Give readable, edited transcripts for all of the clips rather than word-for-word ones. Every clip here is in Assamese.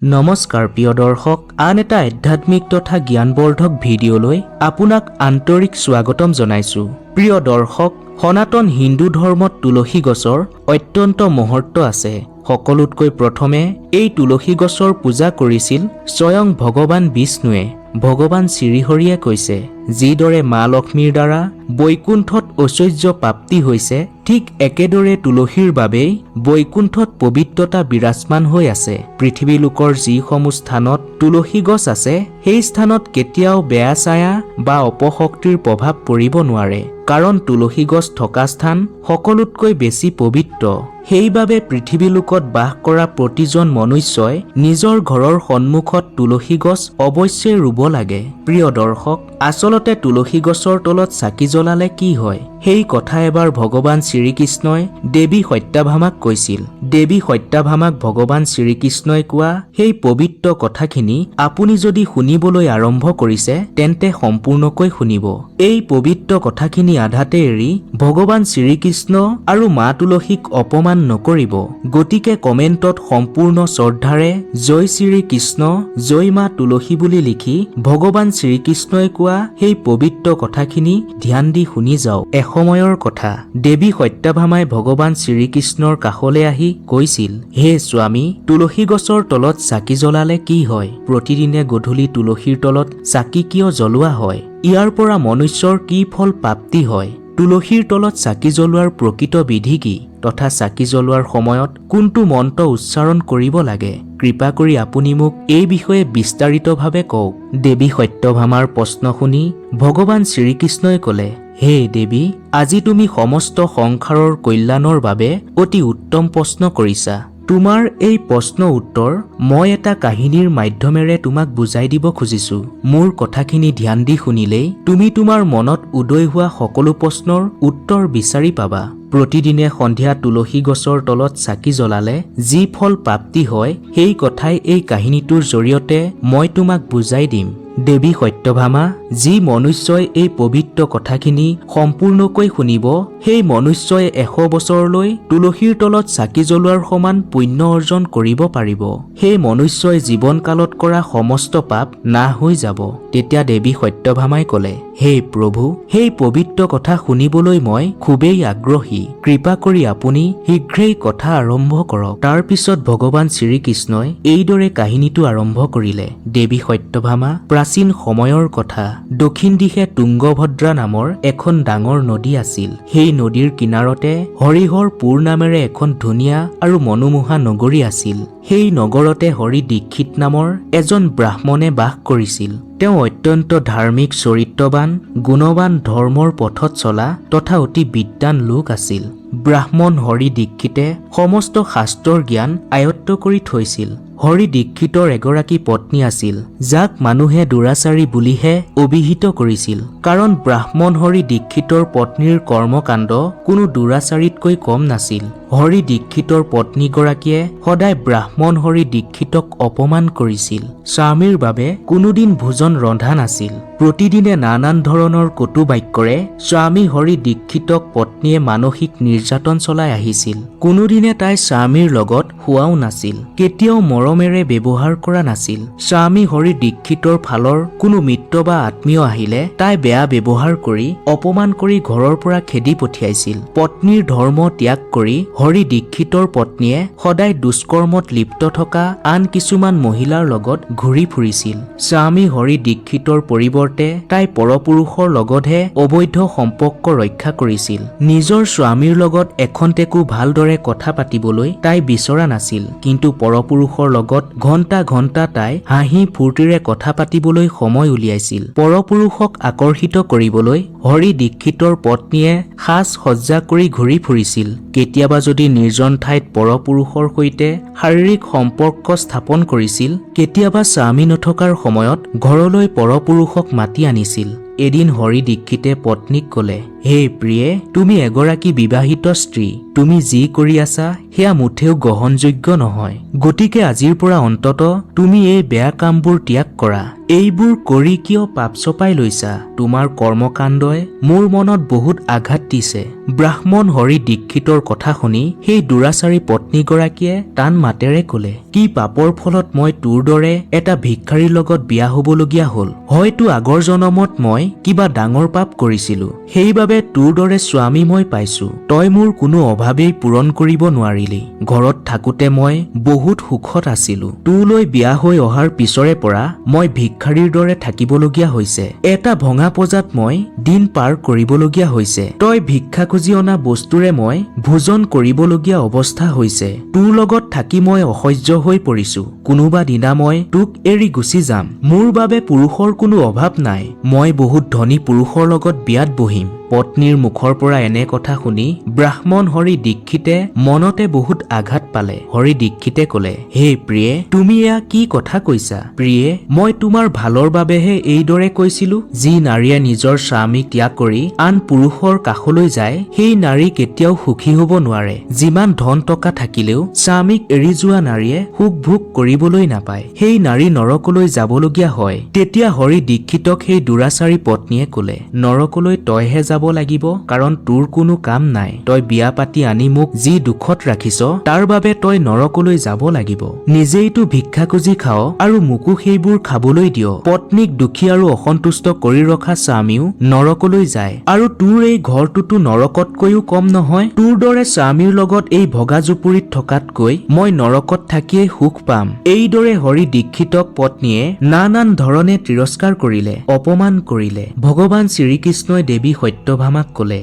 নমস্কাৰ প্ৰিয় দৰ্শক, আন এটা আধ্যাত্মিক তথা জ্ঞানবৰ্ধক ভিডিঅ'লৈ আপোনাক আন্তৰিক স্বাগতম জনাইছোঁ। প্ৰিয় দৰ্শক, সনাতন হিন্দু ধৰ্মত তুলসী গছৰ অত্যন্ত মহত্ব আছে। সকলোতকৈ প্ৰথমে এই তুলসী গছৰ পূজা কৰিছিল স্বয়ং ভগৱান বিষ্ণুৱে। ভগৱান শ্ৰীহৰিয়ে কৈছে, যিদৰে মা লক্ষ্মীৰ দ্বাৰা বৈকুণ্ঠত ঐশ্বৰ্য প্ৰাপ্তি হৈছে, ঠিক একেদৰে তুলসীৰ বাবেই বৈকুণ্ঠত পবিত্ৰতা বিৰাজমান হৈ আছে। পৃথিৱীলোকৰ যিসমূহ স্থানত তুলসী গছ আছে, সেই স্থানত কেতিয়াও বেয়া ছায়া বা অপশক্তিৰ প্ৰভাৱ পৰিব নোৱাৰে, কাৰণ তুলসী গছ থকা স্থান সকলোতকৈ বেছি পবিত্ৰ। সেইবাবে পৃথিৱীলোকত বাস কৰা প্ৰতিজন মনুষ্যই নিজৰ ঘৰৰ সন্মুখত তুলসী গছ অৱশ্যেই ৰুব লাগে। প্ৰিয় দৰ্শক, আচলতে তুলসী গছৰ তলত চাকি জ্বলালে কি হয়, সেই কথা এবাৰ ভগৱান শ্ৰীকৃষ্ণই দেৱী সত্যভামাক কৈছিল। দেৱী সত্যভামাক ভগৱান শ্ৰীকৃষ্ণই কোৱা সেই পবিত্ৰ কথাখিনি আপুনি যদি শুনিবলৈ আৰম্ভ কৰিছে, তেন্তে সম্পূৰ্ণকৈ শুনিব। এই পবিত্ৰ কথাখিনি আধাতে এৰি ভগৱান শ্ৰীকৃষ্ণ আৰু মা তুলসীক অপমান নকৰিব। গতিকে কমেণ্টত সম্পূৰ্ণ শ্ৰদ্ধাৰে জয় শ্ৰীকৃষ্ণ, জয় মা তুলসী বুলি লিখি ভগৱান শ্ৰীকৃষ্ণই কোৱা সেই পবিত্ৰ কথাখিনি ধ্যান দি শুনি যাওক। এসময়ৰ কথা, দেৱী সত্যভামাই ভগৱান শ্ৰীকৃষ্ণৰ কাষলৈ আহি কৈছিল, হে স্বামী, তুলসী গছৰ তলত চাকি জ্বলালে কি হয়? প্ৰতিদিনে গধূলি তুলসীৰ তলত চাকি কিয় জ্বলোৱা হয়? ইয়াৰ পৰা মনুষ্যৰ কি ফল প্ৰাপ্তি হয়? তুলসীৰ তলত চাকি জ্বলোৱাৰ প্ৰকৃত বিধি কি, তথা চাকি জ্বলোৱাৰ সময়ত কোনটো মন্ত্ৰ উচ্চাৰণ কৰিব লাগে? কৃপা কৰি আপুনি মোক এই বিষয়ে বিস্তাৰিতভাৱে কওক। দেৱী সত্যভামাৰ প্ৰশ্ন শুনি ভগৱান শ্ৰীকৃষ্ণই ক'লে, হে দেৱী, আজি তুমি সমস্ত সংসাৰৰ কল্যাণৰ বাবে অতি উত্তম প্ৰশ্ন কৰিছা। তোমাৰ এই প্ৰশ্ন উত্তৰ মই এটা কাহিনীৰ মাধ্যমেৰে তোমাক বুজাই দিব খুজিছো। মোৰ কথাখিনি ধ্যান দি শুনিলেই তুমি তোমাৰ মনত উদয় হোৱা সকলো প্ৰশ্নৰ উত্তৰ বিচাৰি পাবা। প্ৰতিদিনে সন্ধিয়া তুলসী গছৰ তলত চাকি জ্বলালে যি ফল প্ৰাপ্তি হয়, সেই কথাই এই কাহিনীটোৰ জৰিয়তে মই তোমাক বুজাই দিম। দেৱী সত্যভামা, যি মনুষ্যই এই পবিত্ৰ কথাখিনি সম্পূৰ্ণকৈ শুনিব, সেই মনুষ্যই 100 বছৰলৈ তুলসীৰ তলত চাকি জ্বলোৱাৰ সমান পুণ্য অৰ্জন কৰিব পাৰিব। সেই মনুষ্যই জীৱনকালত কৰা সমস্ত পাপ নাশ হৈ যাব। তেতিয়া দেৱী সত্যভামাই ক'লে, হে প্ৰভু, সেই পবিত্ৰ কথা শুনিবলৈ মই খুবেই আগ্ৰহী। কৃপা কৰি আপুনি শীঘ্ৰেই কথা আৰম্ভ কৰক। তাৰ পিছত ভগৱান শ্ৰীকৃষ্ণই এইদৰে কাহিনীটো আৰম্ভ কৰিলে। দেৱী সত্যভামা, প্ৰাচীন সময়ৰ কথা, দক্ষিণ দিশে তুংগভদ্ৰা নামৰ এখন ডাঙৰ নদী আছিল। সেই নদীৰ কিনাৰতে হৰিহৰপুৰ নামেৰে এখন ধুনীয়া আৰু মনোমোহা নগৰী আছিল। সেই নগৰতে হৰি দীক্ষিত নামৰ এজন ব্ৰাহ্মণে বাস কৰিছিল। তেওঁ অত্যন্ত ধাৰ্মিক চৰিত্ৰবান, গুণৱান, ধৰ্মৰ পথত চলা তথা অতি বিদ্বান লোক আছিল। ব্ৰাহ্মণ হৰি দীক্ষিতে সমস্ত শাস্ত্ৰৰ জ্ঞান আয়ত্ত কৰি থৈছিল। হৰি দীক্ষিতৰ এগৰাকী পত্নী আছিল, যাক মানুহে দুৰাচাৰী বুলিহে অভিহিত কৰিছিল, কাৰণ ব্ৰাহ্মণ হৰি দীক্ষিতৰ পত্নীৰ কৰ্মকাণ্ড কোনো দুৰাচাৰীতকৈ কম নাছিল। হৰি দীক্ষিতৰ পত্নীগৰাকীয়ে সদায় ব্ৰাহ্মণ হৰি দীক্ষিতক অপমান কৰিছিল। স্বামীৰ বাবে কোনোদিন ভোজন ৰন্ধা নাছিল। প্ৰতিদিনে নানান ধৰণৰ কটু বাক্যৰে স্বামী হৰি দীক্ষিতক পত্নীয়ে মানসিক নিৰ্যাতন চলাই আহিছিল। কোনোদিনে তাই স্বামীৰ লগত শুৱাও নাছিল, কেতিয়াও মৰমেৰে ব্যৱহাৰ কৰা নাছিল। স্বামী হৰি দীক্ষিতৰ ফালৰ কোনো মিত্ৰ বা আত্মীয় আহিলে তাই বেয়া ব্যৱহাৰ কৰি অপমান কৰি ঘৰৰ পৰা খেদি পঠিয়াইছিল। পত্নীৰ ধৰ্ম ত্যাগ কৰি হৰি দীক্ষিতৰ পত্নীয়ে সদায় দুষ্কৰ্মত লিপ্ত থকা আন কিছুমান মহিলাৰ লগত ঘূৰি ফুৰিছিল। স্বামী হৰি দীক্ষিতৰ পৰিৱৰ্তে তাই পৰপুৰুষৰ লগতহে অবৈধ সম্পৰ্ক ৰক্ষা কৰিছিল। নিজৰ স্বামীৰ লগত এখন্তেকো ভালদৰে কথা পাতিবলৈ তাই বিচৰা নাছিল, কিন্তু পৰপুৰুষৰ লগত ঘণ্টা ঘণ্টা তাই হাঁহি ফূৰ্তিৰে কথা পাতিবলৈ সময় উলিয়াইছিল। পৰপুৰুষক আকৰ্ষিত কৰিবলৈ হৰি দীক্ষিতৰ পত্নীয়ে সাজ সজ্জা কৰি ঘূৰি ফুৰিছিল। কেতিয়াবা যদি নিৰ্জন ঠাইত পৰপুৰুষৰ সৈতে শাৰীৰিক সম্পৰ্ক স্থাপন কৰিছিল, কেতিয়াবা স্বামী নথকাৰ সময়ত ঘৰলৈ পৰপুৰুষক মাতি আনিছিল। এদিন হৰি দীক্ষিতে পত্নীক ক'লে, হে প্ৰিয়ে, তুমি এগৰাকী বিবাহিত স্ত্ৰী। তুমি যি কৰি আছা সেয়া মুঠেও গ্ৰহণযোগ্য নহয়। গতিকে আজিৰ পৰা অন্তত তুমি এই বেয়া কামবোৰ ত্যাগ কৰা। এইবোৰ কৰি কিয় পাপ চপাই লৈছা? তোমাৰ কৰ্মকাণ্ডই মোৰ মনত বহুত আঘাত দিছে। ব্ৰাহ্মণ হৰি দীক্ষিতৰ কথা শুনি সেই দুৰাচাৰী পত্নীগৰাকীয়ে টান মাতেৰে কলে, কি পাপৰ ফলত মই তোৰ দৰে এটা ভিক্ষাৰীৰ লগত বিয়া হবলগীয়া হল? হয়তো আগৰ জনমত মই কিবা ডাঙৰ পাপ কৰিছিলো, সেইবাবে তোৰ দৰে স্বামী মই পাইছো। তই মোৰ কোনো অভাৱেই পূৰণ কৰিব নোৱাৰিলি। ঘৰত থাকোতে মই বহুত সুখত আছিলো। তোলৈ বিয়া হৈ অহাৰ পিছৰে পৰা মই ভিক্ষাৰীৰ দৰে থাকিবলগীয়া হৈছে। এটা ভঙা পজাত মই দিন পাৰ কৰিবলগীয়া হৈছে। তই ভিক্ষা খুজি অনা বস্তুৰে মই ভোজন কৰিবলগীয়া অৱস্থা হৈছে। তোৰ লগত থাকি মই অসহ্য হৈ পৰিছো। কোনোবা দিনা মই তোক এৰি গুচি যাম। মোৰ বাবে পুৰুষৰ কোনো অভাৱ নাই। মই বহুত ধনী পুৰুষৰ লগত বিয়াত বহিম। পত্নীৰ মুখৰ পৰা এনে কথা শুনি ব্ৰাহ্মণ হৰি দীক্ষিতে মনতে বহুত আঘাত পালে। হৰি দীক্ষিতে কলে, হে প্ৰিয়ে, তুমি এয়া কি কথা কৈছা? প্ৰিয়ে, মই তোমাৰ ভালৰ বাবেহে এইদৰে কৈছিলো। যি নাৰীয়ে নিজৰ স্বামীক ত্যাগ কৰি আন পুৰুষৰ কাষলৈ যায়, সেই নাৰী কেতিয়াও সুখী হব নোৱাৰে। যিমান ধন টকা থাকিলেও স্বামীক এৰি যোৱা নাৰীয়ে সুখ ভোগ কৰিবলৈ নাপায়। সেই নাৰী নৰকলৈ যাবলগীয়া হয়। তেতিয়া হৰি দীক্ষিতক সেই দুৰাচাৰী পত্নীয়ে কলে, নৰকলৈ তইহে যাব লাগিব, কাৰণ তোৰ কোনো কাম নাই। তই বিয়া পাতি আনি মোক যি দুখত ৰাখিছ, তাৰ বাবে তই নৰকলৈ যাব লাগিব। নিজেইতো ভিক্ষা খুজি খাও আৰু মোকো সেইবোৰ খাবলৈ দিয়। পত্নীক দুখী আৰু অসন্তুষ্ট কৰি ৰখা স্বামীও নৰকলৈ যায়, আৰু তোৰ এই ঘৰটোতো নৰকতকৈও কম নহয়। তোৰ দৰে স্বামীৰ লগত এই ভগা জুপুৰিত থকাতকৈ মই নৰকত থাকিয়েই সুখ পাম। এইদৰে হৰি দীক্ষিতক পত্নীয়ে নানান ধৰণে তিৰস্কাৰ কৰিলে, অপমান কৰিলে। ভগৱান শ্ৰীকৃষ্ণই দেৱী সত্যভামাক কলে,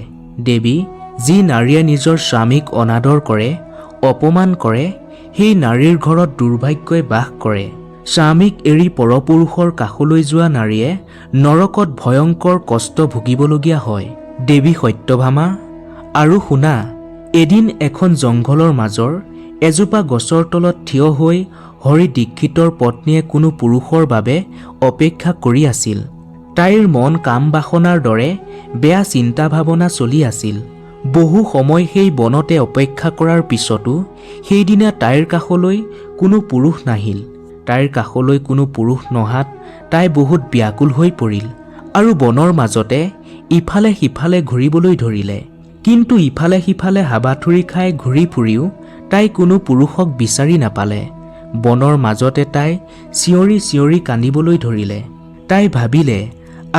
দেৱী, যি নাৰীয়ে নিজৰ স্বামীক অনাদৰ কৰে, অপমান কৰে, সেই নাৰীৰ ঘৰত দুৰ্ভাগ্যই বাস কৰে। স্বামীক এৰি পৰপুৰুষৰ কাষলৈ যোৱা নাৰীয়ে নৰকত ভয়ংকৰ কষ্ট ভুগিবলগীয়া হয়। দেৱী সত্যভামা, আৰু শুনা, এদিন এখন জংঘলৰ মাজৰ এজোপা গছৰ তলত থিয় হৈ হৰি দীক্ষিতৰ পত্নীয়ে কোনো পুৰুষৰ বাবে অপেক্ষা কৰি আছিল। তাইৰ মন কাম বাসনাৰ দৰে বেয়া চিন্তা ভাৱনা চলি আছিল। বহু সময় সেই বনতে অপেক্ষা কৰাৰ পিছতো সেইদিনা তাইৰ কাষলৈ কোনো পুৰুষ নাহিল। তাইৰ কাষলৈ কোনো পুৰুষ নহাত তাই বহুত ব্যাকুল হৈ পৰিল আৰু বনৰ মাজতে ইফালে সিফালে ঘূৰিবলৈ ধৰিলে। কিন্তু ইফালে সিফালে হাবাথুৰি খাই ঘূৰি ফুৰিও তাই কোনো পুৰুষক বিচাৰি নাপালে। বনৰ মাজতে তাই চিঞৰি চিঞৰি কান্দিবলৈ ধৰিলে। তাই ভাবিলে,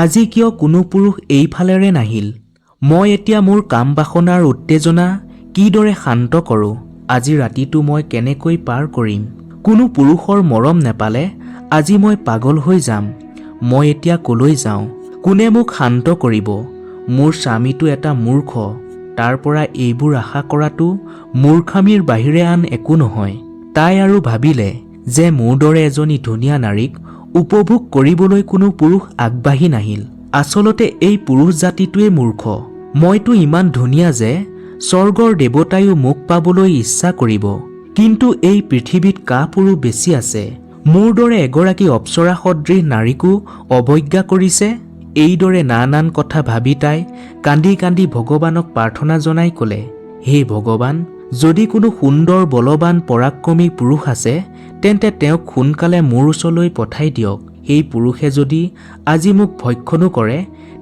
আজি কিয় কোনো পুৰুষ এইফালেৰে নাহিল? মই এতিয়া মোৰ কাম বাসনাৰ উত্তেজনা কিদৰে শান্ত কৰোঁ? আজি ৰাতিটো মই কেনেকৈ পাৰ কৰিম? কোনো পুৰুষৰ মৰম নেপালে আজি মই পাগল হৈ যাম। মই এতিয়া কলৈ যাওঁ? কোনে মোক শান্ত কৰিব? মোৰ স্বামীটো এটা মূৰ্খ। তাৰ পৰা এইবোৰ আশা কৰাটো মূৰ্খামিৰ বাহিৰে আন একো নহয়। তাই আৰু ভাবিলে যে মোৰ দৰে এজনী ধুনীয়া নাৰীক উপভোগ কৰিবলৈ কোনো পুৰুষ আগবাঢ়ি নাহিল। আচলতে এই পুৰুষ জাতিটোৱে মূৰ্খ। মইতো ইমান ধুনীয়া যে স্বৰ্গৰ দেৱতায়ো মোক পাবলৈ ইচ্ছা কৰিব। কিন্তু এই পৃথিৱীত কাপুৰুষ বেছি আছে। মোৰ দৰে এগৰাকী অপ্সৰা সদৃশ নাৰীকো অৱজ্ঞা কৰিছে। এইদৰে নানান কথা ভাবি তাই কান্দি কান্দি ভগৱানক প্ৰাৰ্থনা জনাই কলে, হে ভগৱান, যদি কোনো সুন্দৰ বলৱান পৰাক্ৰমী পুৰুষ আছে তেন্তে তেওঁক সোনকালে মোৰ ওচৰলৈ পঠাই দিয়ক। সেই পুৰুষে যদি আজি মোক ভক্ষণো কৰে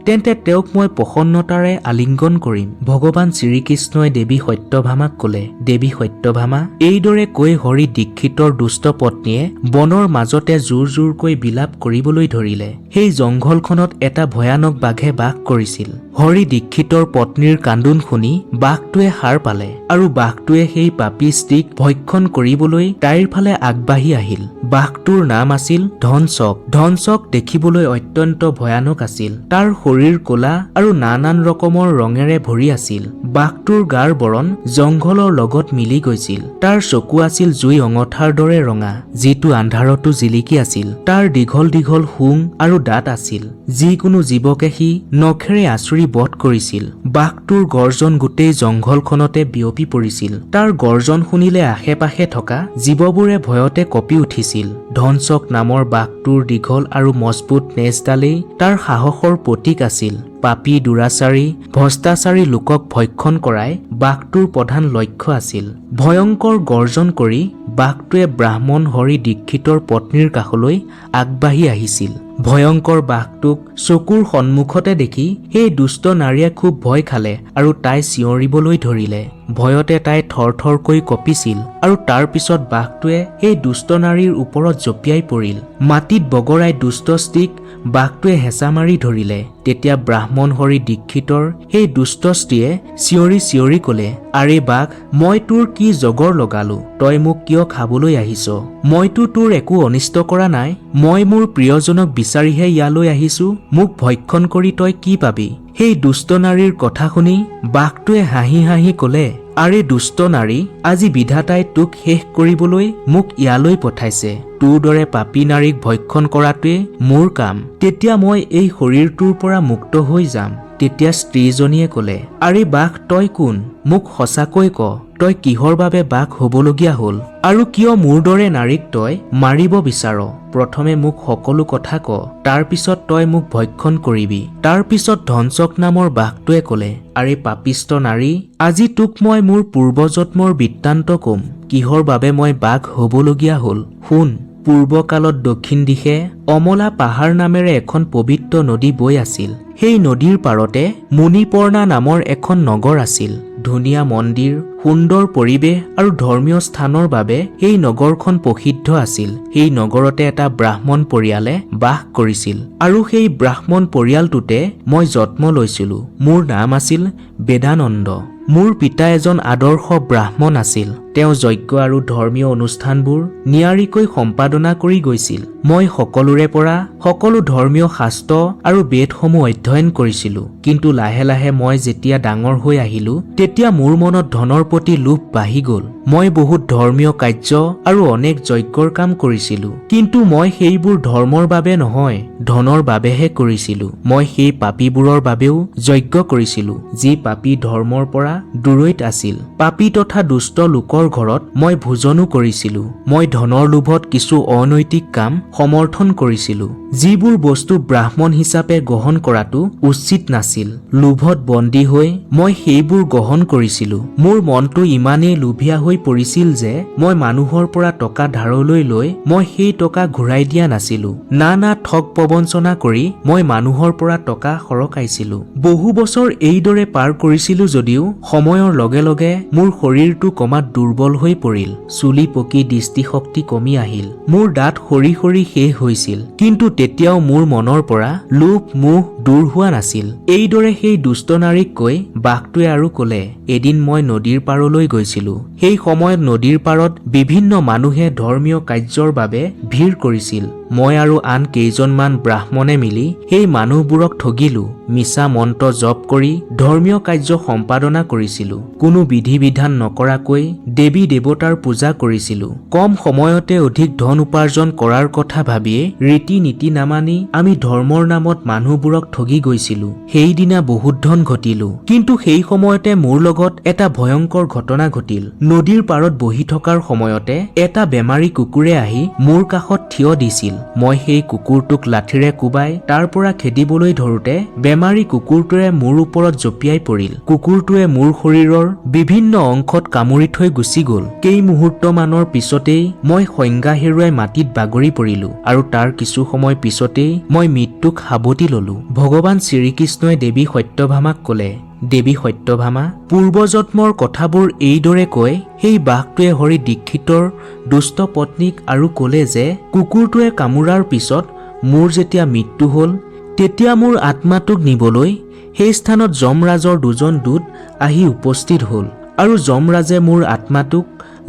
তেন্তে তেওঁক মই প্ৰসন্নতাৰে আলিংগন কৰিম। ভগৱান শ্ৰীকৃষ্ণই দেৱী সত্যভামাক কলে, দেৱী সত্যভামা, এইদৰে কৈ হৰি দীক্ষিতৰ দুষ্ট পত্নীয়ে বনৰ মাজতে জোৰ জোৰকৈ বিলাপ কৰিবলৈ ধৰিলে। সেই জংঘলখনত এটা ভয়ানক বাঘে বাস কৰিছিল। হৰি দীক্ষিতৰ পত্নীৰ কান্দোন শুনি বাঘটোৱে সাৰ পালে আৰু বাঘটোৱে সেই পাপী স্ত্ৰীক ভক্ষণ কৰিবলৈ তাইৰ ফালে আগবাঢ়ি আহিল। বাঘটোৰ নাম আছিল ধনচক। ধনচক দেখিবলৈ অত্যন্ত ভয়ানক আছিল। তাৰ শৰীৰ ক'লা আৰু নানান ৰকমৰ ৰঙেৰে ভৰি আছিল। বাঘটোৰ গাৰ বৰণ জংঘলৰ লগত মিলি গৈছিল। তাৰ চকু আছিল জুই অঙঠাৰ দৰে ৰঙা, যিটো আন্ধাৰতো জিলিকি আছিল। তাৰ দীঘল দীঘল শুং আৰু দাঁত আছিল। যিকোনো জীৱকে সি নখেৰে আঁচুৰি বধ কৰিছিল। বাঘটোৰ গৰ্জন গোটেই জংঘলখনতে বিয়পি পৰিছিল। তাৰ গৰ্জন শুনিলে আশে পাশে থকা জীৱবোৰে ভয়তে কঁপি উঠিছিল। ধনচক নামৰ বাঘটোৰ দীঘল আৰু মজবুত নেজডালেই তাৰ সাহসৰ প্ৰতীক আছিল। পাপী দুৰাচাৰী ভ্ৰষ্টাচাৰী লোকক ভক্ষণ কৰাই বাঘটোৰ প্ৰধান লক্ষ্য আছিল। ভয়ংকৰ গৰ্জন কৰি বাঘটোৱে ব্ৰাহ্মণ হৰি দীক্ষিতৰ পত্নীৰ কাষলৈ আগবাঢ়ি আহিছিল। ভয়ংকৰ বাঘটোক চকুৰ সন্মুখতে দেখি সেই দুষ্ট নাৰীয়ে খুব ভয় খালে আৰু তাই চিঞৰিবলৈ ধৰিলে। ভয়তে তাই থৰথৰকৈ কঁপিছিল আৰু তাৰ পিছত বাঘটোৱে সেই দুষ্ট নাৰীৰ ওপৰত জঁপিয়াই পৰিল। মাটিত বগৰাই দুষ্ট স্ত্ৰীক বাঘটোৱে হেঁচা মাৰি ধৰিলে। তেতিয়া ব্ৰাহ্মণ হৰি দীক্ষিতৰ সেই দুষ্ট স্ত্ৰীয়ে চিঞৰি চিঞৰি কলে, আৰে বাঘ, মই তোৰ কি জগৰ লগালো? তই মোক কিয় খাবলৈ আহিছ? মইতো তোৰ একো অনিষ্ট কৰা নাই। মই মোৰ প্ৰিয়জনক বিচাৰিহে ইয়ালৈ আহিছো। মোক ভক্ষণ কৰি তই কি পাবি? সেই দুষ্ট নাৰীৰ কথা শুনি বাঘটোৱে হাঁহি হাঁহি কলে, আৰে দুষ্ট নাৰী, আজি বিধাতাই তোক শেষ কৰিবলৈ মোক ইয়ালৈ পঠাইছে। তোৰ দৰে পাপী নাৰীক ভক্ষণ কৰাটোৱে মোৰ কাম। তেতিয়া মই এই শৰীৰটোৰ পৰা মুক্ত হৈ যাম। তেতিয়া স্ত্ৰীজনীয়ে কলে, আৰে বাঘ, তই কোন? মোক সঁচাকৈ ক, তই কিহৰ বাবে বাঘ হবলগীয়া হল আৰু কিয় মোৰ দৰে নাৰীক তই মাৰিব বিচাৰ? প্ৰথমে মোক সকলো কথা ক, তাৰ পিছত তই মোক ভক্ষণ কৰিবি। তাৰ পিছত ধনচক নামৰ বাঘটোৱে কলে, আৰে পাপিষ্ট নাৰী, আজি তোক মই মোৰ পূৰ্বজন্মৰ বৃত্তান্ত কম, কিহৰ বাবে মই বাঘ হবলগীয়া হল। শুন, পূৰ্বকালত দক্ষিণ দিশে অমলা পাহাৰ নামেৰে এখন পবিত্ৰ নদী বৈ আছিল। সেই নদীৰ পাৰতে মুনিপৰ্ণা নামৰ এখন নগৰ আছিল। ধুনীয়া মন্দিৰ, সুন্দৰ পৰিৱেশ আৰু ধৰ্মীয় স্থানৰ বাবে এই নগৰখন প্ৰসিদ্ধ আছিল। সেই নগৰতে এটা ব্ৰাহ্মণ পৰিয়ালে বাস কৰিছিল আৰু সেই ব্ৰাহ্মণ পৰিয়ালটোতে মই জন্ম লৈছিলো। মোৰ নাম আছিল বেদানন্দ। মোৰ পিতা এজন আদৰ্শ ব্ৰাহ্মণ আছিল। তেওঁ যজ্ঞ আৰু ধৰ্মীয় অনুষ্ঠানবোৰ নিয়াৰিকৈ সম্পাদনা কৰি গৈছিল। মই সকলোৰে পৰা সকলো ধৰ্মীয় শাস্ত্ৰ আৰু বেদসমূহ অধ্যয়ন কৰিছিলো। কিন্তু লাহে লাহে মই যেতিয়া ডাঙৰ হৈ আহিলো, তেতিয়া মোৰ মনত ধনৰ প্ৰতি লোভ বাঢ়ি গল। মই বহুত ধৰ্মীয় কাৰ্য আৰু অনেক যজ্ঞৰ কাম কৰিছিলো, কিন্তু মই সেইবোৰ ধৰ্মৰ বাবে নহয়, ধনৰ বাবেহে কৰিছিলো। মই সেই পাপীবোৰৰ বাবেও যজ্ঞ কৰিছিলো, যি পাপী ধৰ্মৰ পৰা দূৰৈত আছিল। পাপী তথা দুষ্ট লোকৰ ঘৰত মই ভোজনো কৰিছিলো। মই ধনৰ লোভত কিছু অনৈতিক কাম সমৰ্থন কৰিছিলো, যিবোৰ বস্তু ব্ৰাহ্মণ হিচাপে গ্ৰহণ কৰাটো উচিত নাছিল। লোভত বন্দী হৈ মই সেইবোৰ গ্ৰহণ কৰিছিলো। মোৰ মনটো ইমানেই লোভীয়া হৈ পৰিছিল যে মই মানুহৰ পৰা টকা ধাৰলৈ লৈ মই সেই টকা ঘূৰাই দিয়া নাছিলো। নানা ঠগ প্ৰবঞ্চনা কৰি মই মানুহৰ পৰা টকা সৰকাইছিলো। বহু বছৰ এইদৰে পাৰ কৰিছিলো যদিও সময়ৰ লগে লগে মোৰ শৰীৰটো ক্ৰমাৎ দুৰ্বল হৈ পৰিল। চুলি পকি দৃষ্টিশক্তি কমি আহিল। মোৰ দাঁত সৰি সৰি শেষ হৈছিল। কিন্তু তেতিয়াও মোৰ মনৰ পৰা লোভ মোহ দূৰ হোৱা নাছিল। এইদৰে সেই দুষ্ট নাৰীক কৈ বাঘটোৱে আৰু কলে, এদিন মই নদীৰ পাৰলৈ গৈছিলো। সেই সময়ত নদীৰ পাৰত বিভিন্ন মানুহে ধৰ্মীয় কাৰ্যৰ বাবে ভিৰ কৰিছিল। মই আৰু আন কেইজনমান ব্ৰাহ্মণে মিলি সেই মানুহবোৰক ঠগিলো। মিছা মন্ত্ৰ জপ কৰি ধৰ্মীয় কাৰ্য সম্পাদনা কৰিছিলো। কোনো বিধি বিধান নকৰাকৈ দেৱী দেৱতাৰ পূজা কৰিছিলো। কম সময়তে অধিক ধন উপাৰ্জন কৰাৰ কথা ভাবিয়ে ৰীতি নীতি নামানি আমি ধৰ্মৰ নামত মানুহবোৰক ঠগি গৈছিলো। সেইদিনা বহুত ধন ঘটিলো। কিন্তু সেই সময়তে মোৰ লগত এটা ভয়ংকৰ ঘটনা ঘটিল। নদীৰ পাৰত বহি থকাৰ সময়তে এটা বেমাৰী কুকুৰে আহি মোৰ কাষত থিয় দিছিল। মই সেই কুকুৰটোক লাঠিৰে কোবাই তাৰ পৰা খেদিবলৈ ধৰোতে বেমাৰী কুকুৰটোৱে মোৰ ওপৰত জঁপিয়াই পৰিল। কুকুৰটোৱে মোৰ শৰীৰৰ বিভিন্ন অংশত কামুৰি থৈ গুচি গল। কেই মুহূৰ্তমানৰ পিছতেই মই সংজ্ঞা হেৰুৱাই মাটিত বাগৰি পৰিলো আৰু তাৰ কিছু সময় পিছতেই মই মৃত্যুক সাৱটি ললো। ভগৱান শ্ৰীকৃষ্ণই দেৱী সত্যভামাক কলে, দেৱী সত্যভামা, পূৰ্বজন্মৰ কথাবোৰ এইদৰে কৈ সেই বাঘটোৱে হৰি দীক্ষিতৰ দুষ্ট পত্নীক আৰু কলে যে কুকুৰটোৱে কামোৰাৰ পিছত মোৰ যেতিয়া মৃত্যু হল, তেতিয়া মোৰ আত্মাটোক নিবলৈ সেই স্থানত যমৰাজৰ দুজন দূত আহি উপস্থিত হল আৰু যমৰাজে মোৰ আত্মাটোক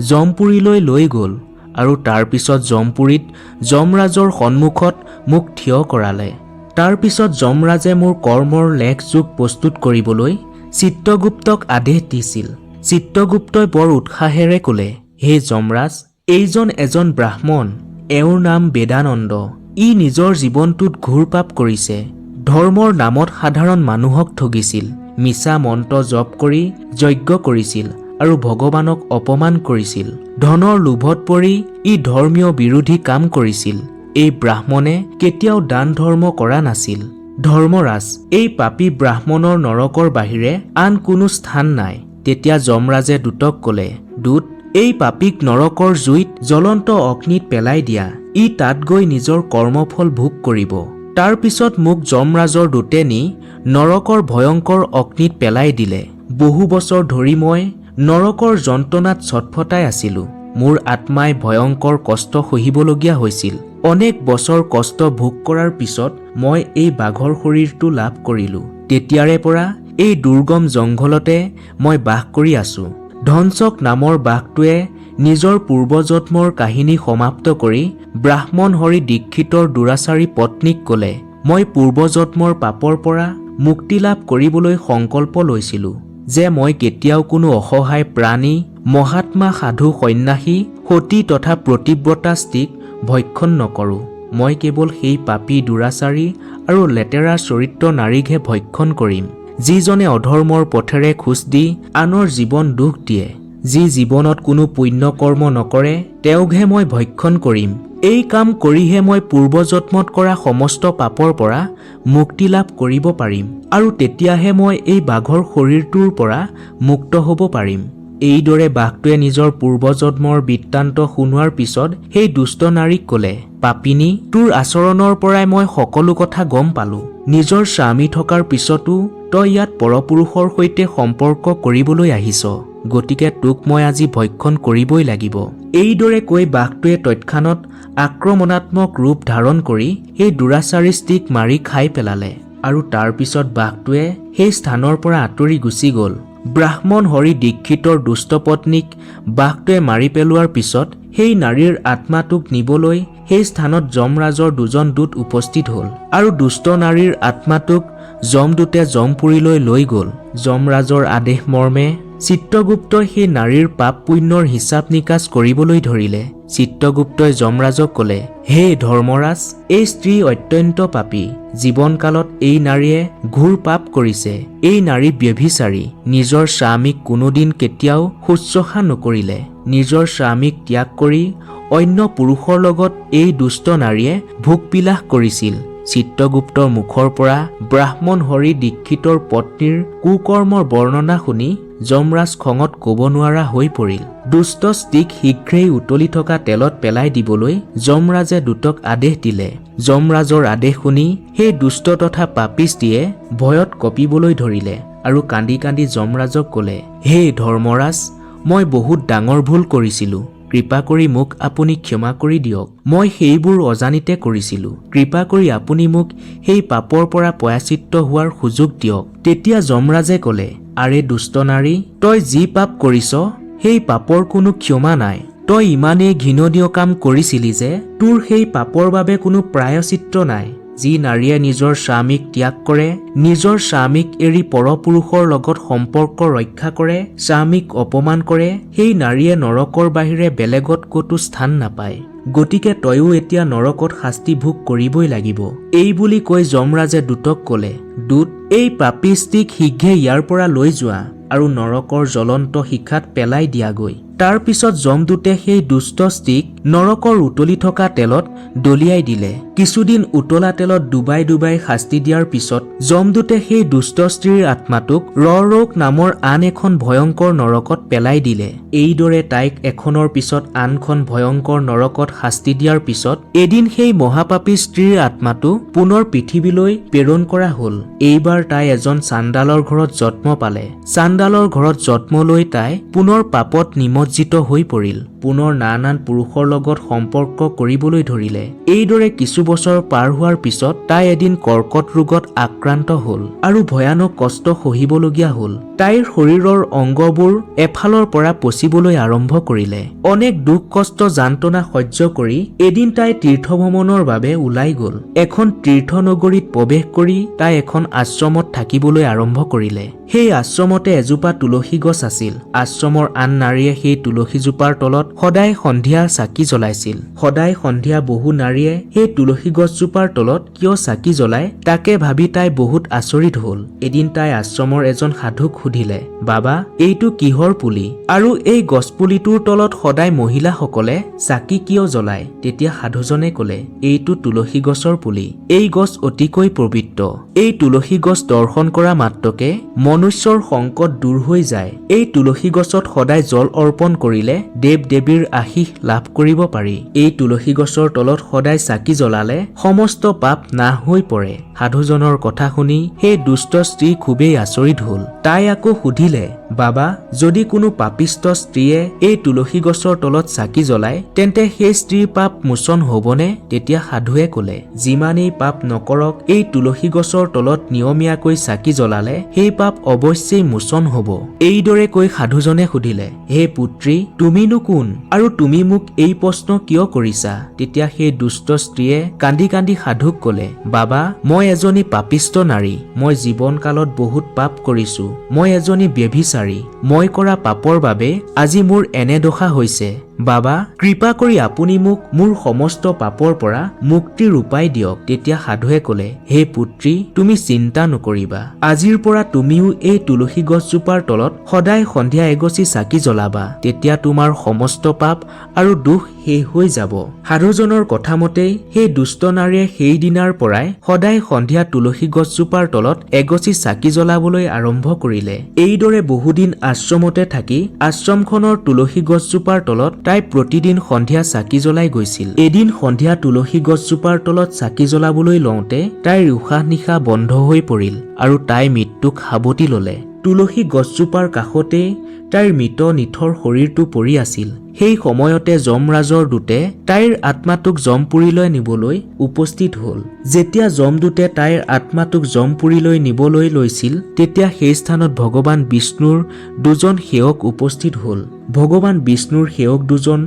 যমপুৰীলৈ লৈ গল আৰু তাৰ পিছত যমপুৰীত যমৰাজৰ সন্মুখত মোক থিয় কৰালে। তাৰ পিছত যমৰাজে মোৰ কৰ্মৰ লেখযোগ প্ৰস্তুত কৰিবলৈ চিত্ৰগুপ্তক আদেশ দিছিল। চিত্ৰগুপ্তই বৰ উৎসাহেৰে কলে, হে যমৰাজ, এইজন এজন ব্ৰাহ্মণ, এওঁৰ নাম বেদানন্দ। ই নিজৰ জীৱনটোত ঘোৰ পাপ কৰিছে। ধৰ্মৰ নামত সাধাৰণ মানুহক ঠগিছিল, মিছা মন্ত্ৰ জপ কৰি যজ্ঞ কৰিছিল আৰু ভগৱানক অপমান কৰিছিল। ধনৰ লোভত পৰি ই ধৰ্মীয় বিৰোধী কাম কৰিছিল। এই ব্ৰাহ্মণে কেতিয়াও দান ধৰ্ম কৰা নাছিল। ধৰ্মৰাজ, এই পাপী ব্ৰাহ্মণৰ নৰকৰ বাহিৰে আন কোনো স্থান নাই। তেতিয়া যমৰাজে দূতক ক'লে, দূত, এই পাপীক নৰকৰ জুইত জ্বলন্ত অগ্নিত পেলাই দিয়া। ই তাত গৈ নিজৰ কৰ্মফল ভোগ কৰিব। তাৰ পিছত মোক যমৰাজৰ দূতে নি নৰকৰ ভয়ংকৰ অগ্নিত পেলাই দিলে। বহু বছৰ ধৰি মই নৰকৰ যন্ত্ৰণাত ছটফটাই আছিলো। মোৰ আত্মাই ভয়ংকৰ কষ্ট সহিবলগীয়া হৈছিল। অনেক বছৰ কষ্ট ভোগ কৰাৰ পিছত মই এই বাঘৰ শৰীৰটো লাভ কৰিলো। তেতিয়াৰে পৰা এই দুৰ্গম জংঘলতে মই বাস কৰি আছো। ধনচক নামৰ বাঘটোৱে নিজৰ পূৰ্বজন্মৰ কাহিনী সমাপ্ত কৰি ব্ৰাহ্মণ হৰি দীক্ষিতৰ দুৰাচাৰী পত্নীক ক'লে, মই পূৰ্বজন্মৰ পাপৰ পৰা মুক্তি লাভ কৰিবলৈ সংকল্প লৈছিলো যে মই কেতিয়াও কোনো অসহায় প্ৰাণী, মহাত্মা, সাধু, সন্ন্যাসী, সতী তথা প্ৰতিব্ৰতা স্ত্ৰীক ভক্ষণ নকৰো। মই কেৱল সেই পাপী, দুৰাচাৰী আৰু লেতেৰা চৰিত্ৰ নাৰীকহে ভক্ষণ কৰিম, যিজনে অধৰ্মৰ পথেৰে খোজ দি আনৰ জীৱন দুখ দিয়ে। যি জীৱনত কোনো পুণ্য কৰ্ম নকৰে তেওঁকহে মই ভক্ষণ কৰিম। এই কাম কৰিহে মই পূৰ্বজন্মত কৰা সমস্ত পাপৰ পৰা মুক্তি লাভ কৰিব পাৰিম আৰু তেতিয়াহে মই এই বাঘৰ শৰীৰটোৰ পৰা মুক্ত হ'ব পাৰিম। এইদৰে বাঘটোৱে নিজৰ পূৰ্বজন্মৰ বৃত্তান্ত শুনোৱাৰ পিছত সেই দুষ্ট নাৰীক ক'লে, পাপিনী, তোৰ আচৰণৰ পৰাই মই সকলো কথা গম পালো। নিজৰ স্বামী থকাৰ পিছতো তই ইয়াত পৰপুৰুষৰ সৈতে সম্পৰ্ক কৰিবলৈ আহিছ, গতিকে তোক মই আজি ভক্ষণ কৰিবই লাগিব। এইদৰে কৈ বাঘটোৱে তৎক্ষণাত আক্ৰমণাত্মক ৰূপ ধাৰণ কৰি সেই দুৰাচাৰী স্ত্ৰীক মাৰি খাই পেলালে আৰু তাৰ পিছত বাঘটোৱে সেই স্থানৰ পৰা আঁতৰি গুচি গ'ল। ব্ৰাহ্মণ হৰি দীক্ষিতৰ দুষ্ট পত্নীক বাঘটোৱে মাৰি পেলোৱাৰ পিছত সেই নাৰীৰ আত্মাটোক নিবলৈ সেই স্থানত যমৰাজৰ দুজন দূত উপস্থিত হ'ল আৰু দুষ্ট নাৰীৰ আত্মাটোক যমদূতে যমপুৰীলৈ লৈ গ'ল। যমৰাজৰ আদেশ মৰ্মে চিত্ৰগুপ্তই সেই নাৰীৰ পাপ পুণ্যৰ হিচাপ নিকাচ কৰিবলৈ ধৰিলে। চিত্ৰগুপ্তই যমৰাজক ক'লে, হে ধৰ্মৰাজ, এই স্ত্ৰী অত্যন্ত পাপী। জীৱনকালত এই নাৰীয়ে ঘোৰ পাপ কৰিছে। এই নাৰী ব্যভিচাৰী। নিজৰ স্বামীক কোনোদিন কেতিয়াও শুশ্ৰূষা নকৰিলে। নিজৰ স্বামীক ত্যাগ কৰি অন্য পুৰুষৰ লগত এই দুষ্ট নাৰীয়ে ভোগ-বিলাস কৰিছিল। চিত্ৰগুপ্তৰ মুখৰ পৰা ব্ৰাহ্মণ হৰি দীক্ষিতৰ পত্নীৰ কুকৰ্মৰ বৰ্ণনা শুনি যমৰাজ খঙত ক'ব নোৱাৰা হৈ পৰিল। দুষ্ট স্ত্ৰীক শীঘ্ৰেই উতলি থকা তেলত পেলাই দিবলৈ যমৰাজে দূতক আদেশ দিলে। যমৰাজৰ আদেশ শুনি সেই দুষ্ট তথা পাপী স্ত্ৰীয়ে ভয়ত কঁপিবলৈ ধৰিলে আৰু কান্দি কান্দি যমৰাজক ক'লে, হে ধৰ্মৰাজ, মই বহুত ডাঙৰ ভুল কৰিছিলো। কৃপা কৰি মোক আপুনি ক্ষমা কৰি দিয়ক। মই সেইবোৰ অজানিতে কৰিছিলো। কৃপা কৰি আপুনি মোক সেই পাপৰ পৰা পয়াচিত্ত হোৱাৰ সুযোগ দিয়ক। তেতিয়া যমৰাজে ক'লে, আৰে দুষ্ট নাৰী, তই যি পাপ কৰিছ সেই পাপৰ কোনো ক্ষমা নাই। তই ইমানেই ঘৃণনীয় কাম কৰিছিলি যে তোৰ সেই পাপৰ বাবে কোনো প্ৰায়চিত্ত নাই। যি নাৰীয়ে নিজৰ স্বামীক ত্যাগ কৰে, নিজৰ স্বামীক এৰি পৰপুৰুষৰ লগত সম্পৰ্ক ৰক্ষা কৰে, স্বামীক অপমান কৰে, সেই নাৰীয়ে নৰকৰ বাহিৰে বেলেগত ক'তো স্থান নাপায়। গতিকে তয়ো এতিয়া নৰকত শাস্তি ভোগ কৰিবই লাগিব। এই বুলি কৈ যমৰাজে দূতক ক'লে, দূত, এই পাপী স্ত্ৰীক শীঘ্ৰে ইয়াৰ পৰা লৈ যোৱা আৰু নৰকৰ জ্বলন্ত শিখাত পেলাই দিয়াগৈ। তাৰ পিছত যমদূতে সেই দুষ্ট স্ত্ৰীক নৰকৰ উতলি থকা তেলত দলিয়াই দিলে। কিছুদিন উতলা তেলত ডুবাই ডুবাই শাস্তি দিয়াৰ পিছত যমদূতে সেই দুষ্ট স্ত্ৰীৰ আত্মাটোক ৰৰৌক নামৰ আন এখন ভয়ংকৰ নৰকত পেলাই দিলে। এইদৰে তাইক এখনৰ পিছত আনখন ভয়ংকৰ নৰকত শাস্তি দিয়াৰ পিছত এদিন সেই মহাপাপী স্ত্ৰীৰ আত্মাটো পুনৰ পৃথিৱীলৈ প্ৰেৰণ কৰা হ'ল। এইবাৰ তাই এজন চাণ্ডালৰ ঘৰত জন্ম পালে। চাণ্ডালৰ ঘৰত জন্ম লৈ তাই পুনৰ পাপত নিমজ্জিত হৈ পৰিল। পুনৰ নানান পুৰুষৰ লগত সম্পৰ্ক কৰিবলৈ ধৰিলে। এইদৰে কিছু বছৰ পাৰ হোৱাৰ পিছত তাই এদিন কৰ্কট ৰোগত আক্ৰান্ত হ'ল আৰু ভয়ানক কষ্ট সহিবলগীয়া হ'ল। তাইৰ শৰীৰৰ অংগবোৰ এফালৰ পৰা পচিবলৈ আৰম্ভ কৰিলে। অনেক দুখ কষ্ট যান্ত্ৰণা সহ্য কৰি এদিন তাই তীৰ্থভ্ৰমণৰ বাবে ওলাই গ'ল। এখন তীৰ্থনগৰীত প্ৰৱেশ কৰি তাই এখন আশ্ৰমত থাকিবলৈ আৰম্ভ কৰিলে। সেই আশ্ৰমতে এজোপা তুলসী গছ আছিল। আশ্ৰমৰ আন নাৰীয়ে সেই তুলসীজোপাৰ তলত সদায় সন্ধিয়া চাকি জ্বলাইছিল। সদায় সন্ধিয়া বহু নাৰীয়ে সেই তুলসী গছজোপাৰ তলত কিয় চাকি জ্বলায় তাকে ভাবি তাই বহুত আচৰিত হ'ল। এদিন তাই আশ্ৰমৰ এজন সাধুক সুধিলে, বাবা, এইটো কিহৰ পুলি আৰু এই গছপুলিটোৰ তলত সদায় মহিলাসকলে চাকি কিয় জ্বলায়? তেতিয়া সাধুজনে ক'লে, এইটো তুলসী গছৰ পুলি। এই গছ অতিকৈ পবিত্ৰ। এই তুলসী গছ দৰ্শন কৰা মাত্ৰকে মনুষ্যৰ সংকট দূৰ হৈ যায়। এই তুলসী গছত সদায় জল অৰ্পণ কৰিলে দেৱ দেৱীৰ আশীষ লাভ কৰিব পাৰি। এই তুলসী গছৰ তলত সদায় চাকি জ্বলালে সমস্ত পাপ নাশ হৈ পৰে। সাধুজনৰ কথা শুনি সেই দুষ্ট স্ত্ৰী খুবেই আচৰিত হল। তাই আকৌ সুধিলে, বাবা, যদি কোনো পাপিষ্ট স্ত্ৰীয়ে এই তুলসী গছৰ তলত চাকি জ্বলায় তেন্তে সেই স্ত্ৰীৰ পাপ মোচন হবনে? তেতিয়া সাধুৱে কলে, যিমানেই পাপ নকৰক এই তুলসী গছৰ তলত নিয়মীয়াকৈ চাকি জ্বলালে সেই পাপ অৱশ্যেই মোচন হব। এইদৰে কৈ সাধুজনে সুধিলে, হে পুত্ৰী, তুমিনো কোন আৰু তুমি মোক এই প্ৰশ্ন কিয় কৰিছা? তেতিয়া সেই দুষ্ট স্ত্ৰীয়ে কান্দি কান্দি সাধুক কলে, বাবা, মই এজনী পাপিষ্ট নাৰী। মই জীৱন কালত বহুত পাপ কৰিছো। মই এজনী ব্যভিচাৰী। মই কৰা পাপৰ বাবে আজি মোৰ এনে দশা হৈছে। বাবা, কৃপা কৰি আপুনি মোক মোৰ সমস্ত পাপৰ পৰা মুক্তিৰ উপায় দিয়ক। তেতিয়া সাধুৱে কলে, হে পুত্ৰী, তুমি চিন্তা নকৰিবা। আজিৰ পৰা তুমিও এই তুলসী গছজোপাৰ তলত সদায় সন্ধিয়া এগছি চাকি জ্বলাবা। তেতিয়া তোমাৰ সমস্ত পাপ আৰু দুখ শেষ হৈ যাব। সাধুজনৰ কথা মতেই সেই দুষ্ট নাৰীয়ে সেই দিনাৰ পৰাই সদায় সন্ধিয়া তুলসী গছজোপাৰ তলত এগছি চাকি জ্বলাবলৈ আৰম্ভ কৰিলে। এইদৰে বহুদিন আশ্ৰমতে থাকি আশ্ৰমখনৰ তুলসী গছজোপাৰ তলত তাই প্ৰতিদিন সন্ধিয়া চাকি জ্বলাই গৈছিল। এদিন সন্ধিয়া তুলসী গছজোপাৰ তলত চাকি জ্বলাবলৈ লওঁতে তাইৰ উশাহ নিশাহ বন্ধ হৈ পৰিল আৰু তাই মৃত্যুক সাৱটি ললে। তুলসী গছজোপাৰ কাষতেই তাইৰ মৃত নিথৰ শৰীৰটো পৰি আছিল। সেই সময়তে যমৰাজৰ দূতে তাইৰ আত্মাটোক যমপুৰীলৈ নিবলৈ উপস্থিত হল। যেতিয়া যমদূতে তাইৰ আত্মাটোক যমপুৰীলৈ নিবলৈ লৈছিল তেতিয়া সেই স্থানত ভগৱান বিষ্ণুৰ দুজন সেৱক উপস্থিত হল। ভগৱান বিষ্ণুৰ সেৱক দুজন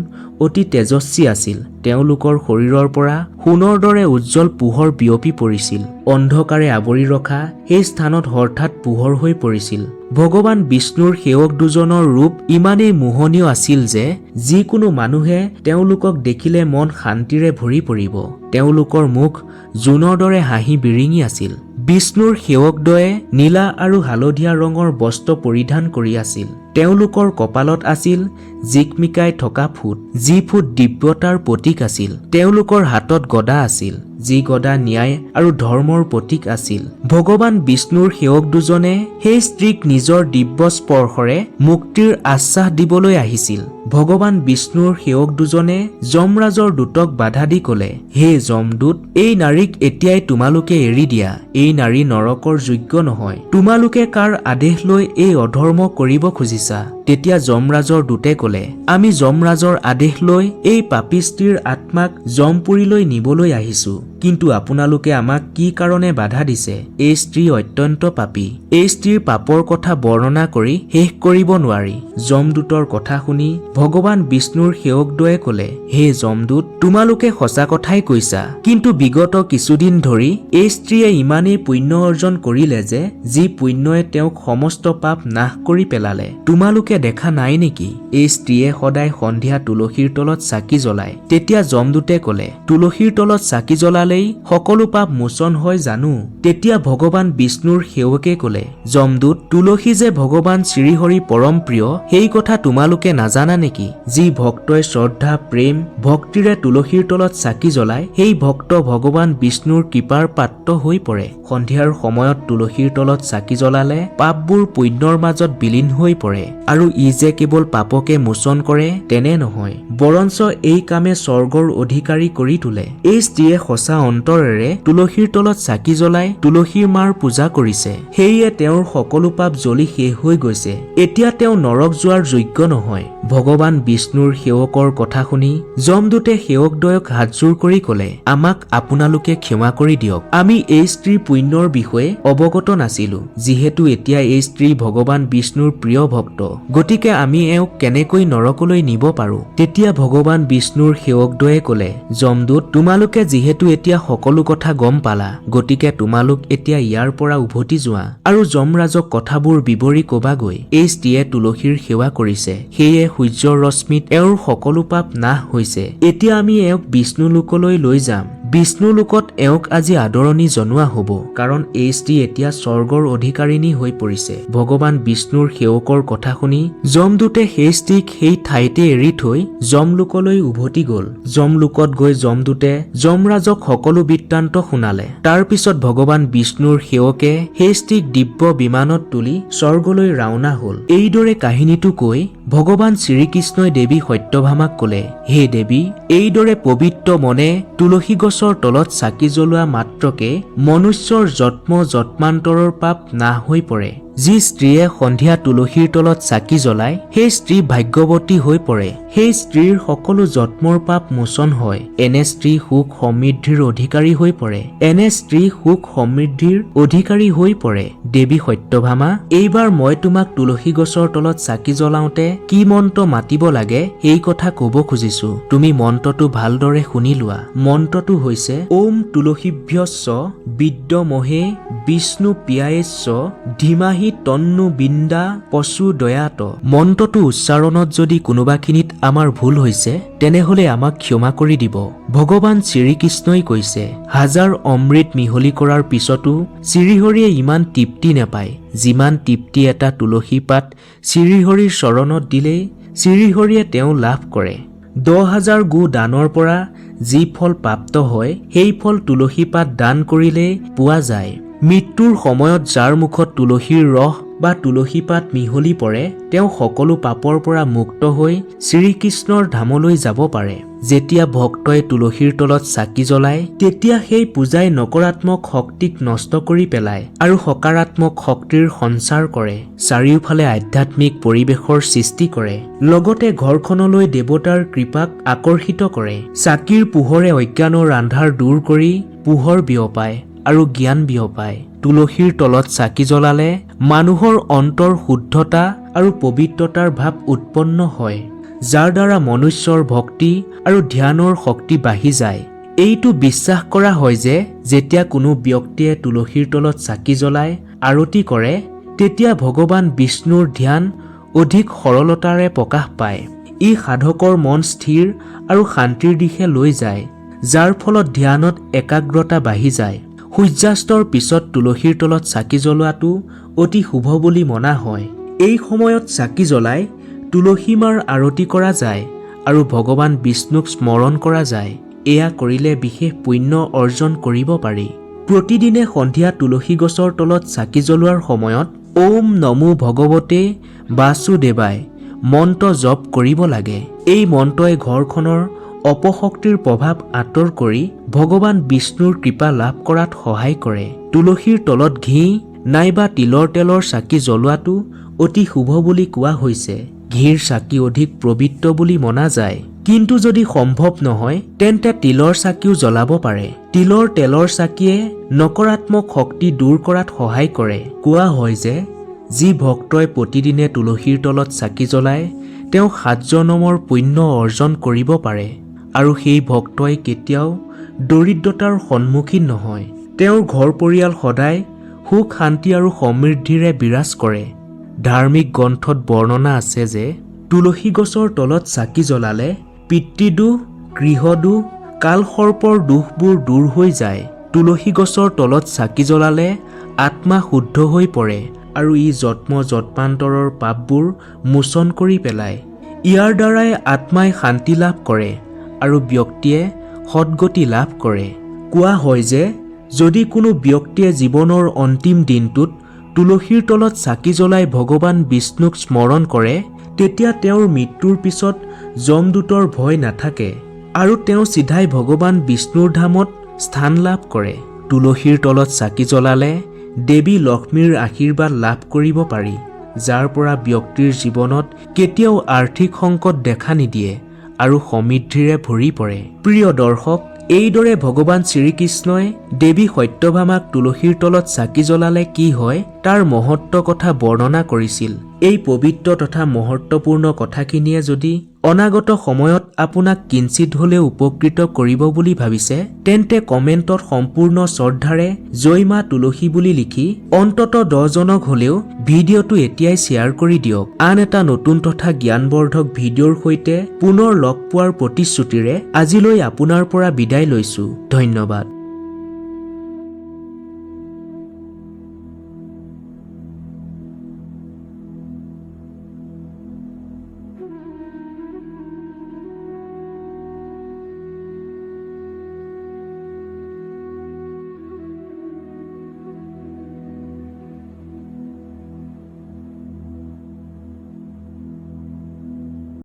অতি তেজস্বী আছিল। তেওঁলোকৰ শৰীৰৰ পৰা সোণৰ দৰে উজ্জ্বল পোহৰ বিয়পি পৰিছিল। অন্ধকাৰে আৱৰি ৰখা সেই স্থানত হঠাৎ পোহৰ হৈ পৰিছিল। ভগৱান বিষ্ণুৰ সেৱক দুজনৰ ৰূপ ইমানেই মোহনীয় আছিল যে যিকোনো মানুহে তেওঁলোকক দেখিলে মন শান্তিৰে ভৰি পৰিব। তেওঁলোকৰ মুখ জোনৰ দৰে হাঁহি বিৰিঙি আছিল। বিষ্ণুৰ সেৱকদ্বয়ে নীলা আৰু হালধীয়া ৰঙৰ বস্ত্ৰ পৰিধান কৰি আছিল। তেওঁলোকৰ কপালত আছিল জিকমিকাই থকা ফুট, যি ফুট দিব্যতাৰ প্ৰতীক আছিল। তেওঁলোকৰ হাতত গদা আছিল, যি গদা ন্যায় আৰু ধৰ্মৰ প্ৰতীক আছিল। ভগৱান বিষ্ণুৰ সেৱক দুজনে সেই স্ত্ৰীক নিজৰ দিব্য স্পৰ্শৰে মুক্তিৰ আশ্বাস দিবলৈ আহিছিল। ভগৱান বিষ্ণুৰ সেৱক দুজনে যমৰাজৰ দূতক বাধা দি কলে, হে যমদূত, এই নাৰীক এতিয়াই তোমালোকে এৰি দিয়া। এই নাৰী নৰকৰ যোগ্য নহয়। তোমালোকে কাৰ আদেশ লৈ এই অধৰ্ম কৰিব খুজিছা? তেতিয়া যমৰাজৰ দূতে কলে, আমি যমৰাজৰ আদেশ লৈ এই পাপিষ্টিৰ আত্মাক যমপুৰীলৈ নিবলৈ আহিছো। কিন্তু আপোনালোকে আমাক কি কাৰণে বাধা দিছে? এই স্ত্ৰী অত্যন্ত পাপী। এই স্ত্ৰীৰ পাপৰ কথা বৰ্ণনা কৰি শেষ কৰিব নোৱাৰি। যমদূতৰ কথা শুনি ভগৱান বিষ্ণুৰ সেৱকদ্বয়ে কলে, হে যমদূত, তোমালোকে সঁচা কথাই কৈছা। কিন্তু বিগত কিছুদিন ধৰি এই স্ত্ৰীয়ে ইমানেই পুণ্য অৰ্জন কৰিলে যে যি পুণ্যই তেওঁক সমস্ত পাপ নাশ কৰি পেলালে। তোমালোকে দেখা নাই নেকি? এই স্ত্ৰীয়ে সদায় সন্ধিয়া তুলসীৰ তলত চাকি জ্বলায়। তেতিয়া যমদূতে কলে, তুলসীৰ তলত চাকি জ্বলালেই সকলো পাপ মোচন হয় জানো? তেতিয়া ভগৱান বিষ্ণুৰ সেৱকে কলে, যমদূত, তুলসী যে ভগৱান শ্ৰীহৰি পৰম প্ৰিয় সেই কথা তোমালোকে নাজানা নেকি? যি ভক্তই শ্ৰদ্ধা প্ৰেম ভক্তিৰে তুলসীৰ তলত চাকি জ্বলায় সেই ভক্ত ভগৱান বিষ্ণুৰ কৃপাৰ পাত্ৰ হৈ পৰে। সন্ধিয়াৰ সময়ত তুলসীৰ তলত চাকি জ্বলালে পাপবোৰ পুণ্যৰ মাজত বিলীন হৈ পৰে। আৰু ই যে কেৱল পাপকে মোচন কৰে তেনে নহয়, বৰঞ্চ এই কামে স্বৰ্গৰ অধিকাৰী কৰি তোলে। এই স্ত্ৰীয়ে সঁচা অন্তৰেৰে তুলসীৰ তলত চাকি জ্বলাই তুলসীৰ মাৰ পূজা কৰিছে। সেয়ে তেওঁৰ সকলো পাপ জ্বলি শেষ হৈ গৈছে। এতিয়া তেওঁ নৰক যোৱাৰ যোগ্য নহয়। ভগৱান বিষ্ণুৰ সেৱকৰ কথা শুনি যমদূতে সেৱকদ্বয়ক হাতজোৰ কৰি কলে, আমাক আপোনালোকে ক্ষমা কৰি দিয়ক। আমি এই স্ত্ৰীৰ পুণ্যৰ বিষয়ে অৱগত নাছিলো। যিহেতু এতিয়া এই স্ত্ৰী ভগৱান বিষ্ণুৰ প্ৰিয় ভক্ত, গতিকে আমি এওঁক কেনেকৈ নৰকলৈ নিব পাৰো? তেতিয়া ভগৱান বিষ্ণুৰ সেৱকদ্বয়ে কলে, যমদূত, তোমালোকে যিহেতু এতিয়া সকলো কথা গম পালা, গতিকে তোমালোক এতিয়া ইয়াৰ পৰা উভতি যোৱা আৰু যমৰাজক কথাবোৰ বিৱৰি কবাগৈ। এই স্ত্ৰীয়ে তুলসীৰ সেৱা কৰিছে, সেয়ে সূৰ্যৰ ৰশ্মিত এওঁৰ সকলো পাপ নাশ হৈছে। এতিয়া আমি এওঁক বিষ্ণু লোকলৈ লৈ যাম। বিষ্ণু লোকত এওঁক আজি আদৰণি জনোৱা হ'ব, কাৰণ এই স্ত্ৰী এতিয়া স্বৰ্গৰ অধিকাৰিণী হৈ পৰিছে। ভগৱান বিষ্ণুৰ সেৱকৰ কথা শুনি যমদূতে সেই স্ত্ৰীক সেই ঠাইতে এৰি থৈ যমলোকলৈ উভতি গ'ল। যমলোকত গৈ যমদূতে যমৰাজক সকলো বৃত্তান্ত শুনালে। তাৰ পিছত ভগৱান বিষ্ণুৰ সেৱকে সেই স্ত্ৰীক দিব্য বিমানত তুলি স্বৰ্গলৈ ৰাওনা হ'ল। এইদৰে কাহিনীটো কৈ ভগৱান শ্ৰীকৃষ্ণই দেৱী সত্যভামাক ক'লে, হে দেৱী, এইদৰে পবিত্ৰ মনে তুলসী গছৰ তলত চাকি জ্বলোৱা মাত্ৰকে মনুষ্যৰ জন্ম জন্মান্তৰৰ পাপ নাশ হৈ পৰে। যি স্ত্ৰীয়ে সন্ধিয়া তুলসীৰ তলত চাকি জ্বলায় সেই স্ত্ৰী ভাগ্যৱতী হৈ পৰে। সেই স্ত্ৰীৰ সকলো জন্মৰ পাপ মোচন হয়। এনে স্ত্ৰী সুখ সমৃদ্ধিৰ অধিকাৰী হৈ পৰে। দেৱী সত্যভামা, এইবাৰ মই তোমাক তুলসী গছৰ তলত চাকি জ্বলাওঁতে কি মন্ত্ৰ মাতিব লাগে এই কথা ক'ব খুজিছো। তুমি মন্ত্ৰটো ভালদৰে শুনি লোৱা। মন্ত্ৰটো হৈছে ওম তুলসীভ্যস্য বিদ্যমহে বিষ্ণু পিয়ায়েস্য ধীমাহি তন্নু বিন্দা পশু দয়াত। মন্ত্ৰটো উচ্চাৰণত যদি কোনোবাখিনিত আমাৰ ভুল হৈছে তেনেহলে আমাক ক্ষমা কৰি দিব। ভগৱান শ্ৰীকৃষ্ণই কৈছে, হাজাৰ অমৃত মিহলি কৰাৰ পিছতো শ্ৰীহৰিয়ে ইমান তৃপ্তি নাপায় যিমান তৃপ্তি এটা তুলসী পাত শ্ৰীহৰিৰ চৰণত দিলেই শ্ৰীহৰিয়ে তেওঁ লাভ কৰে। 10,000 গো দানৰ পৰা যি ফল প্ৰাপ্ত হয় সেই ফল তুলসী পাত দান কৰিলেই পোৱা যায়। মৃত্যুৰ সময়ত যাৰ মুখত তুলসীৰ ৰস বা তুলসী পাত মিহলি পৰে তেওঁ সকলো পাপৰ পৰা মুক্ত হৈ শ্ৰীকৃষ্ণৰ ধামলৈ যাব পাৰে। যেতিয়া ভক্তই তুলসীৰ তলত চাকি জ্বলায় তেতিয়া সেই পূজাই নকাৰাত্মক শক্তিক নষ্ট কৰি পেলায় আৰু সকাৰাত্মক শক্তিৰ সঞ্চাৰ কৰে। চাৰিওফালে আধ্যাত্মিক পৰিৱেশৰ সৃষ্টি কৰে, লগতে ঘৰখনলৈ দেৱতাৰ কৃপাক আকৰ্ষিত কৰে। চাকিৰ পোহৰে অজ্ঞানৰ আন্ধাৰ দূৰ কৰি পোহৰ বিয়পায় আৰু জ্ঞান বিয়পায়। তুলসীৰ তলত চাকি জ্বলালে মানুহৰ অন্তৰ শুদ্ধতা আৰু পবিত্ৰতাৰ ভাৱ উৎপন্ন হয়, যাৰ দ্বাৰা মনুষ্যৰ ভক্তি আৰু ধ্যানৰ শক্তি বাঢ়ি যায়। এইটো বিশ্বাস কৰা হয় যে যেতিয়া কোনো ব্যক্তিয়ে তুলসীৰ তলত চাকি জ্বলায় আৰতি কৰে তেতিয়া ভগৱান বিষ্ণুৰ ধ্যান অধিক সৰলতাৰে প্ৰকাশ পায়। ই সাধকৰ মন স্থিৰ আৰু শান্তিৰ দিশে লৈ যায়, যাৰ ফলত ধ্যানত একাগ্ৰতা বাঢ়ি যায়। সূৰ্যাস্তৰ পিছত তুলসীৰ তলত চাকি জ্বলোৱাটো অতি শুভ বুলি মনা হয়। এই সময়ত চাকি জ্বলাই তুলসী মাৰ আৰতি কৰা যায় আৰু ভগৱান বিষ্ণুক স্মৰণ কৰা যায়। এয়া কৰিলে বিশেষ পুণ্য অৰ্জন কৰিব পাৰি। প্ৰতিদিনে সন্ধিয়া তুলসী গছৰ তলত চাকি জ্বলোৱাৰ সময়ত ওম নমো ভগৱতে বাসুদেৱাই মন্ত্ৰ জপ কৰিব লাগে। এই মন্ত্ৰই ঘৰখনৰ অপশক্তিৰ প্ৰভাৱ আঁতৰ কৰি ভগৱান বিষ্ণুৰ কৃপা লাভ কৰাত সহায় কৰে। তুলসীৰ তলত ঘি নাইবা তিলৰ তেলৰ চাকি জ্বলোৱাটো অতি শুভ বুলি কোৱা হৈছে। ঘিৰ চাকি অধিক পবিত্ৰ বুলি মনা যায়, কিন্তু যদি সম্ভৱ নহয় তেন্তে তিলৰ চাকিও জ্বলাব পাৰে। তিলৰ তেলৰ চাকিয়ে নকাৰাত্মক শক্তি দূৰ কৰাত সহায় কৰে। কোৱা হয় যে যি ভক্তই প্ৰতিদিনে তুলসীৰ তলত চাকি জ্বলায় তেওঁ 7 জনমৰ পুণ্য অৰ্জন কৰিব পাৰে আৰু সেই ভক্তই কেতিয়াও দৰিদ্ৰতাৰ সন্মুখীন নহয়। তেওঁৰ ঘৰ পৰিয়াল সদায় সুখ শান্তি আৰু সমৃদ্ধিৰে বিৰাজ কৰে। ধাৰ্মিক গ্ৰন্থত বৰ্ণনা আছে যে তুলসী গছৰ তলত চাকি জ্বলালে পিতৃদোষ, গৃহদোষ, কালসৰ্পৰ দোষবোৰ দূৰ হৈ যায়। তুলসী গছৰ তলত চাকি জ্বলালে আত্মা শুদ্ধ হৈ পৰে আৰু ই জন্ম জন্মান্তৰৰ পাপবোৰ মোচন কৰি পেলায়। ইয়াৰ দ্বাৰাই আত্মাই শান্তি লাভ কৰে আৰু ব্যক্তিয়ে সদ্গতি লাভ কৰে। কোৱা হয় যে যদি কোনো ব্যক্তিয়ে জীৱনৰ অন্তিম দিনটোত তুলসীৰ তলত চাকি জ্বলাই ভগৱান বিষ্ণুক স্মৰণ কৰে তেতিয়া তেওঁৰ মৃত্যুৰ পিছত যমদূতৰ ভয় নাথাকে আৰু তেওঁ চিধাই ভগৱান বিষ্ণুৰ ধামত স্থান লাভ কৰে। তুলসীৰ তলত চাকি জ্বলালে দেৱী লক্ষ্মীৰ আশীৰ্বাদ লাভ কৰিব পাৰি, যাৰ পৰা ব্যক্তিৰ জীৱনত কেতিয়াও আৰ্থিক সংকট দেখা নিদিয়ে আৰু সমৃদ্ধিৰে ভৰি পৰে। প্ৰিয় দৰ্শক, এইদৰে ভগৱান শ্ৰীকৃষ্ণই দেৱী সত্যভামাক তুলসীৰ তলত চাকি জ্বলালে কি হয় তাৰ মহত্ব কথা বৰ্ণনা কৰিছিল। এই পবিত্ৰ তথা মহত্বপূৰ্ণ কথাখিনিয়ে যদি অনাগত সময়ত আপোনাক কিঞ্চিত হ'লেও উপকৃত কৰিব বুলি ভাবিছে তেন্তে কমেণ্টত সম্পূৰ্ণ শ্ৰদ্ধাৰে জয় মা তুলসী বুলি লিখি অন্তত 10 জনক হ'লেও ভিডিঅ'টো এতিয়াই শ্বেয়াৰ কৰি দিয়ক। আন এটা নতুন তথা জ্ঞানবৰ্ধক ভিডিঅ'ৰ সৈতে পুনৰ লগ পোৱাৰ প্ৰতিশ্ৰুতিৰে আজিলৈ আপোনাৰ পৰা বিদায় লৈছো। ধন্যবাদ।